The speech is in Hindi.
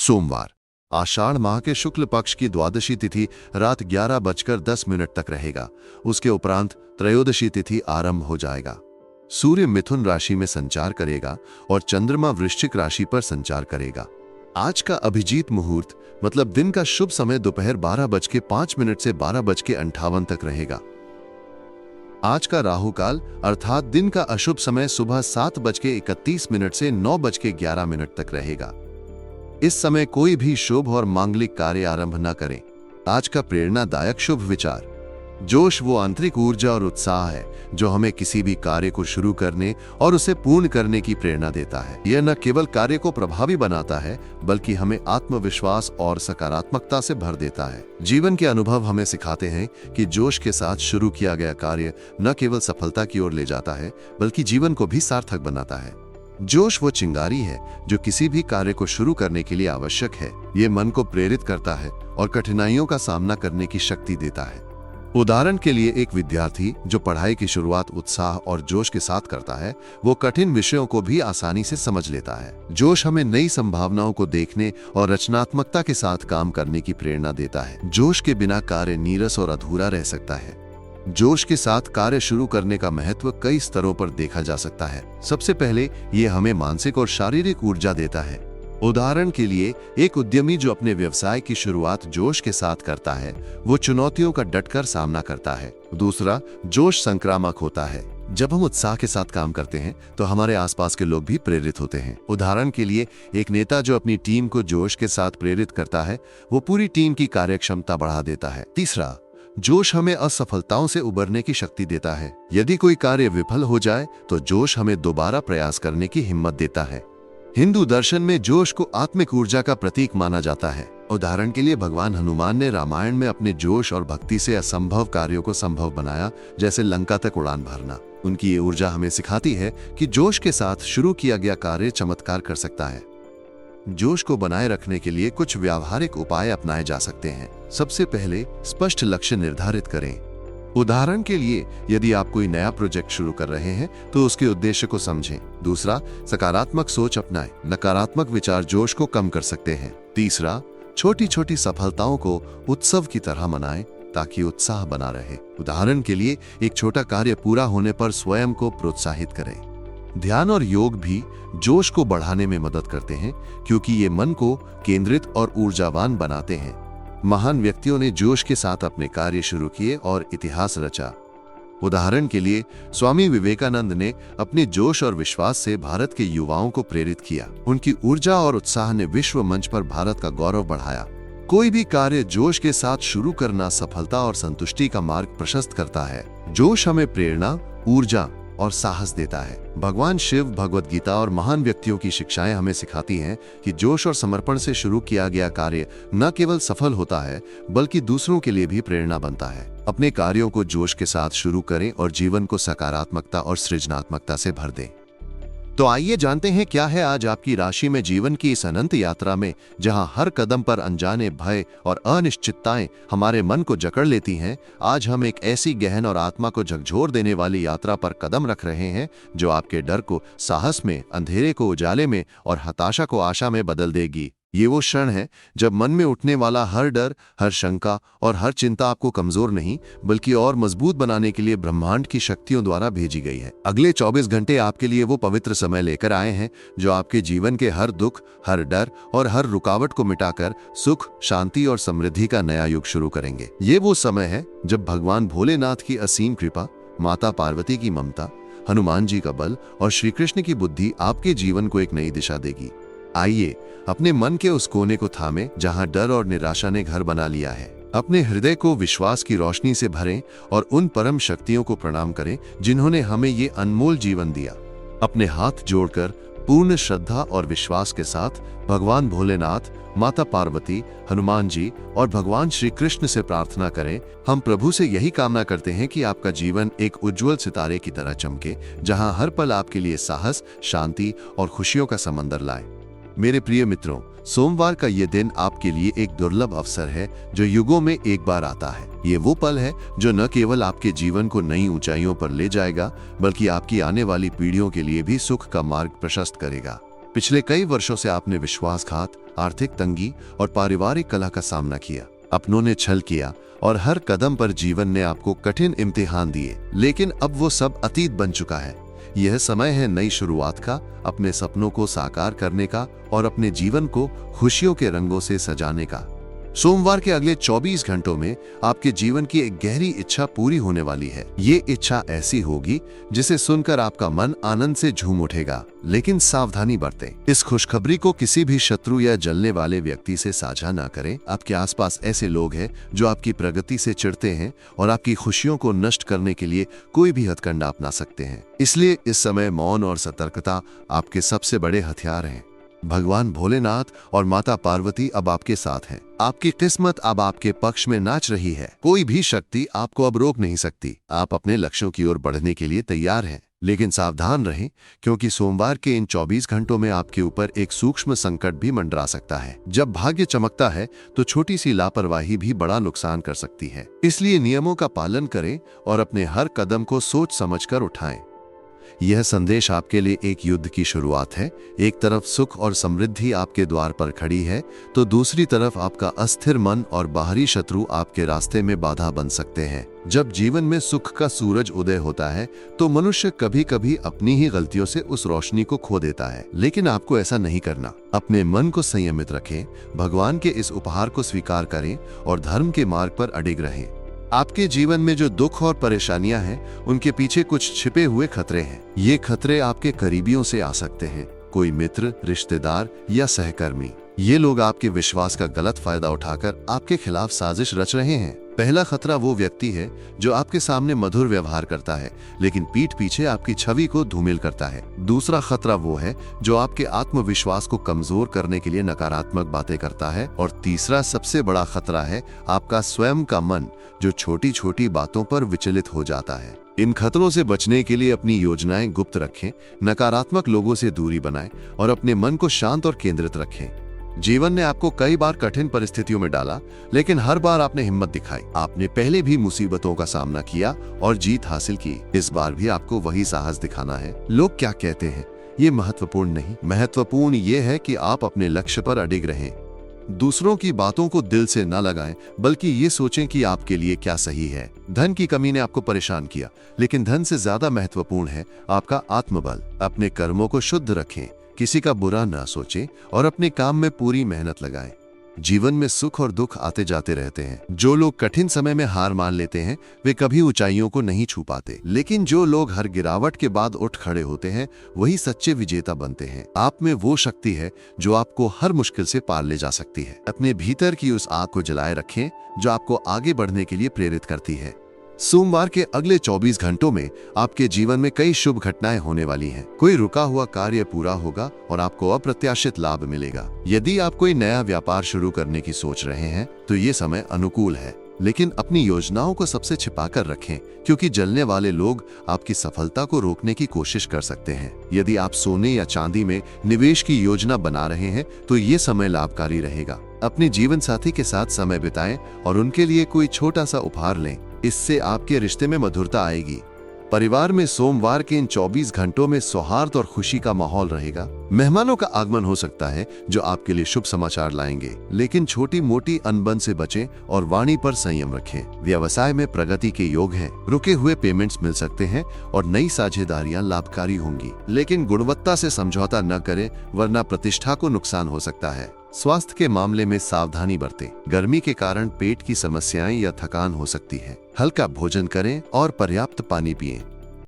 सोमवार, आषाढ़ माह के शुक्ल पक्ष की द्वादशी तिथि रात 11:10 तक रहेगा। उसके उपरांत त्रयोदशी तिथि आरंभ हो जाएगा। सूर्य मिथुन राशि में संचार करेगा और चंद्रमा वृश्चिक राशि पर संचार करेगा। आज का अभिजीत मुहूर्त मतलब दिन का शुभ समय दोपहर 12:05 से 12:58 तक रहेगा। आज का राहु काल अर्थात दिन का अशुभ समय सुबह 7:31 से 9:11 तक रहेगा। इस समय कोई भी शुभ और मांगलिक कार्य आरंभ न करें। आज का प्रेरणादायक शुभ विचार, जोश वो आंतरिक ऊर्जा और उत्साह है जो हमें किसी भी कार्य को शुरू करने और उसे पूर्ण करने की प्रेरणा देता है। यह न केवल कार्य को प्रभावी बनाता है बल्कि हमें आत्मविश्वास और सकारात्मकता से भर देता है। जीवन के अनुभव हमें सिखाते हैं कि जोश के साथ शुरू किया गया कार्य न केवल सफलता की ओर ले जाता है बल्कि जीवन को भी सार्थक बनाता है। जोश वो चिंगारी है जो किसी भी कार्य को शुरू करने के लिए आवश्यक है। ये मन को प्रेरित करता है और कठिनाइयों का सामना करने की शक्ति देता है। उदाहरण के लिए एक विद्यार्थी जो पढ़ाई की शुरुआत उत्साह और जोश के साथ करता है, वो कठिन विषयों को भी आसानी से समझ लेता है। जोश हमें नई संभावनाओं को देखने और रचनात्मकता के साथ काम करने की प्रेरणा देता है। जोश के बिना कार्य नीरस और अधूरा रह सकता है। जोश के साथ कार्य शुरू करने का महत्व कई स्तरों पर देखा जा सकता है। सबसे पहले ये हमें मानसिक और शारीरिक ऊर्जा देता है। उदाहरण के लिए एक उद्यमी जो अपने व्यवसाय की शुरुआत जोश के साथ करता है, वो चुनौतियों का डटकर सामना करता है। दूसरा, जोश संक्रामक होता है। जब हम उत्साह के साथ काम करते हैं तो हमारे आसपास के लोग भी प्रेरित होते हैं। उदाहरण के लिए एक नेता जो अपनी टीम को जोश के साथ प्रेरित करता है, वो पूरी टीम की कार्यक्षमता बढ़ा देता है। तीसरा, जोश हमें असफलताओं से उबरने की शक्ति देता है। यदि कोई कार्य विफल हो जाए तो जोश हमें दोबारा प्रयास करने की हिम्मत देता है। हिंदू दर्शन में जोश को आत्मिक ऊर्जा का प्रतीक माना जाता है। उदाहरण के लिए भगवान हनुमान ने रामायण में अपने जोश और भक्ति से असंभव कार्यों को संभव बनाया, जैसे लंका तक उड़ान भरना। उनकी ये ऊर्जा हमें सिखाती है कि जोश के साथ शुरू किया गया कार्य चमत्कार कर सकता है। जोश को बनाए रखने के लिए कुछ व्यावहारिक उपाय अपनाए जा सकते हैं। सबसे पहले स्पष्ट लक्ष्य निर्धारित करें। उदाहरण के लिए यदि आप कोई नया प्रोजेक्ट शुरू कर रहे हैं तो उसके उद्देश्य को समझें। दूसरा, सकारात्मक सोच अपनाएं। नकारात्मक विचार जोश को कम कर सकते हैं। तीसरा, छोटी छोटी सफलताओं को उत्सव की तरह मनाएं ताकि उत्साह बना रहे। उदाहरण के लिए एक छोटा कार्य पूरा होने पर स्वयं को प्रोत्साहित करें। ध्यान और योग भी जोश को बढ़ाने में मदद करते हैं क्योंकि ये मन को केंद्रित और ऊर्जावान बनाते हैं। महान व्यक्तियों ने जोश के साथ अपने कार्य शुरू किए और इतिहास रचा। उदाहरण के लिए स्वामी विवेकानंद ने अपने जोश और विश्वास से भारत के युवाओं को प्रेरित किया। उनकी ऊर्जा और उत्साह ने विश्व मंच पर भारत का गौरव बढ़ाया। कोई भी कार्य जोश के साथ शुरू करना सफलता और संतुष्टि का मार्ग प्रशस्त करता है। जोश हमें प्रेरणा, ऊर्जा और साहस देता है। भगवान शिव, भगवत गीता और महान व्यक्तियों की शिक्षाएं हमें सिखाती हैं कि जोश और समर्पण से शुरू किया गया कार्य न केवल सफल होता है बल्कि दूसरों के लिए भी प्रेरणा बनता है। अपने कार्यों को जोश के साथ शुरू करें और जीवन को सकारात्मकता और सृजनात्मकता से भर दें। तो आइए जानते हैं क्या है आज आपकी राशि में जीवन की इस अनंत यात्रा में, जहां हर कदम पर अनजाने भय और अनिश्चितताएं हमारे मन को जकड़ लेती हैं। आज हम एक ऐसी गहन और आत्मा को झकझोर देने वाली यात्रा पर कदम रख रहे हैं जो आपके डर को साहस में, अंधेरे को उजाले में और हताशा को आशा में बदल देगी। ये वो क्षण है जब मन में उठने वाला हर डर, हर शंका और हर चिंता आपको कमजोर नहीं बल्कि और मजबूत बनाने के लिए ब्रह्मांड की शक्तियों द्वारा भेजी गई है। अगले 24 घंटे आपके लिए वो पवित्र समय लेकर आए हैं जो आपके जीवन के हर दुख, हर डर और हर रुकावट को मिटाकर सुख, शांति और समृद्धि का नया युग शुरू करेंगे। ये वो समय है जब भगवान भोलेनाथ की असीम कृपा, माता पार्वती की ममता, हनुमान जी का बल और श्री कृष्ण की बुद्धि आपके जीवन को एक नई दिशा देगी। आइए अपने मन के उस कोने को थामें जहां डर और निराशा ने घर बना लिया है। अपने हृदय को विश्वास की रोशनी से भरें और उन परम शक्तियों को प्रणाम करें जिन्होंने हमें ये अनमोल जीवन दिया। अपने हाथ जोड़कर पूर्ण श्रद्धा और विश्वास के साथ भगवान भोलेनाथ, माता पार्वती, हनुमान जी और भगवान श्री कृष्ण से प्रार्थना करें। हम प्रभु से यही कामना करते हैं कि आपका जीवन एक उज्जवल सितारे की तरह चमके, जहां हर पल आपके लिए साहस, शांति और खुशियों का समंदर लाए। मेरे प्रिय मित्रों, सोमवार का ये दिन आपके लिए एक दुर्लभ अवसर है जो युगों में एक बार आता है। ये वो पल है जो न केवल आपके जीवन को नई ऊंचाइयों पर ले जाएगा बल्कि आपकी आने वाली पीढ़ियों के लिए भी सुख का मार्ग प्रशस्त करेगा। पिछले कई वर्षों से आपने विश्वासघात, आर्थिक तंगी और पारिवारिक कलह का सामना किया। अपनों ने छल किया और हर कदम पर जीवन ने आपको कठिन इम्तिहान दिए, लेकिन अब वो सब अतीत बन चुका है। यह समय है नई शुरुआत का, अपने सपनों को साकार करने का और अपने जीवन को खुशियों के रंगों से सजाने का। सोमवार के अगले 24 घंटों में आपके जीवन की एक गहरी इच्छा पूरी होने वाली है। ये इच्छा ऐसी होगी जिसे सुनकर आपका मन आनंद से झूम उठेगा, लेकिन सावधानी बरतें। इस खुशखबरी को किसी भी शत्रु या जलने वाले व्यक्ति से साझा ना करें। आपके आसपास ऐसे लोग हैं जो आपकी प्रगति से चिढ़ते हैं और आपकी खुशियों को नष्ट करने के लिए कोई भी हथकंडा अपना सकते हैं। इसलिए इस समय मौन और सतर्कता आपके सबसे बड़े हथियार हैं। भगवान भोलेनाथ और माता पार्वती अब आपके साथ हैं। आपकी किस्मत अब आपके पक्ष में नाच रही है। कोई भी शक्ति आपको अब रोक नहीं सकती। आप अपने लक्ष्यों की ओर बढ़ने के लिए तैयार हैं, लेकिन सावधान रहें, क्योंकि सोमवार के इन 24 घंटों में आपके ऊपर एक सूक्ष्म संकट भी मंडरा सकता है। जब भाग्य चमकता है तो छोटी सी लापरवाही भी बड़ा नुकसान कर सकती है। इसलिए नियमों का पालन करें और अपने हर कदम को सोच समझकर उठाएं। यह संदेश आपके लिए एक युद्ध की शुरुआत है। एक तरफ सुख और समृद्धि आपके द्वार पर खड़ी है, तो दूसरी तरफ आपका अस्थिर मन और बाहरी शत्रु आपके रास्ते में बाधा बन सकते हैं। जब जीवन में सुख का सूरज उदय होता है तो मनुष्य कभी कभी अपनी ही गलतियों से उस रोशनी को खो देता है, लेकिन आपको ऐसा नहीं करना। अपने मन को संयमित रखें, भगवान के इस उपहार को स्वीकार करें और धर्म के मार्ग पर अडिग रहें। आपके जीवन में जो दुख और परेशानियां हैं, उनके पीछे कुछ छिपे हुए खतरे हैं। ये खतरे आपके करीबियों से आ सकते हैं, कोई मित्र, रिश्तेदार या सहकर्मी। ये लोग आपके विश्वास का गलत फायदा उठाकर आपके खिलाफ साजिश रच रहे हैं। पहला खतरा वो व्यक्ति है जो आपके सामने मधुर व्यवहार करता है, लेकिन पीठ पीछे आपकी छवि को धूमिल करता है। दूसरा खतरा वो है जो आपके आत्मविश्वास को कमजोर करने के लिए नकारात्मक बातें करता है। और तीसरा सबसे बड़ा खतरा है आपका स्वयं का मन, जो छोटी छोटी बातों पर विचलित हो जाता है। इन खतरों से बचने के लिए अपनी योजनाएं गुप्त रखें, नकारात्मक लोगों से दूरी बनाएं और अपने मन को शांत और केंद्रित रखें। जीवन ने आपको कई बार कठिन परिस्थितियों में डाला, लेकिन हर बार आपने हिम्मत दिखाई। आपने पहले भी मुसीबतों का सामना किया और जीत हासिल की। इस बार भी आपको वही साहस दिखाना है। लोग क्या कहते हैं ये महत्वपूर्ण नहीं, महत्वपूर्ण ये है कि आप अपने लक्ष्य पर अडिग रहें। दूसरों की बातों को दिल से न लगाएं, बल्कि ये सोचें कि आपके लिए क्या सही है। धन की कमी ने आपको परेशान किया, लेकिन धन से ज्यादा महत्वपूर्ण है आपका आत्मबल। अपने कर्मों को शुद्ध रखें, किसी का बुरा ना सोचें और अपने काम में पूरी मेहनत लगाएं। जीवन में सुख और दुख आते जाते रहते हैं। जो लोग कठिन समय में हार मान लेते हैं वे कभी ऊंचाइयों को नहीं छू पाते, लेकिन जो लोग हर गिरावट के बाद उठ खड़े होते हैं वही सच्चे विजेता बनते हैं। आप में वो शक्ति है जो आपको हर मुश्किल से पार ले जा सकती है। अपने भीतर की उस आग को जलाए रखें जो आपको आगे बढ़ने के लिए प्रेरित करती है। सोमवार के अगले 24 घंटों में आपके जीवन में कई शुभ घटनाएं होने वाली हैं। कोई रुका हुआ कार्य पूरा होगा और आपको अप्रत्याशित लाभ मिलेगा। यदि आप कोई नया व्यापार शुरू करने की सोच रहे हैं तो ये समय अनुकूल है, लेकिन अपनी योजनाओं को सबसे छिपा कर रखें, क्योंकि जलने वाले लोग आपकी सफलता को रोकने की कोशिश कर सकते हैं। यदि आप सोने या चांदी में निवेश की योजना बना रहे हैं तो ये समय लाभकारी रहेगा। अपने जीवन साथी के साथ समय बिताएं और उनके लिए कोई छोटा सा उपहार लें। इससे आपके रिश्ते में मधुरता आएगी। परिवार में सोमवार के इन 24 घंटों में सौहार्द और खुशी का माहौल रहेगा। मेहमानों का आगमन हो सकता है जो आपके लिए शुभ समाचार लाएंगे, लेकिन छोटी मोटी अनबन से बचें और वाणी पर संयम रखें। व्यवसाय में प्रगति के योग हैं। रुके हुए पेमेंट्स मिल सकते हैं और नई साझेदारियां लाभकारी होंगी, लेकिन गुणवत्ता से समझौता न करें, वरना प्रतिष्ठा को नुकसान हो सकता है। स्वास्थ्य के मामले में सावधानी बरतें। गर्मी के कारण पेट की समस्याएं या थकान हो सकती है। हल्का भोजन करें और पर्याप्त पानी पिएं।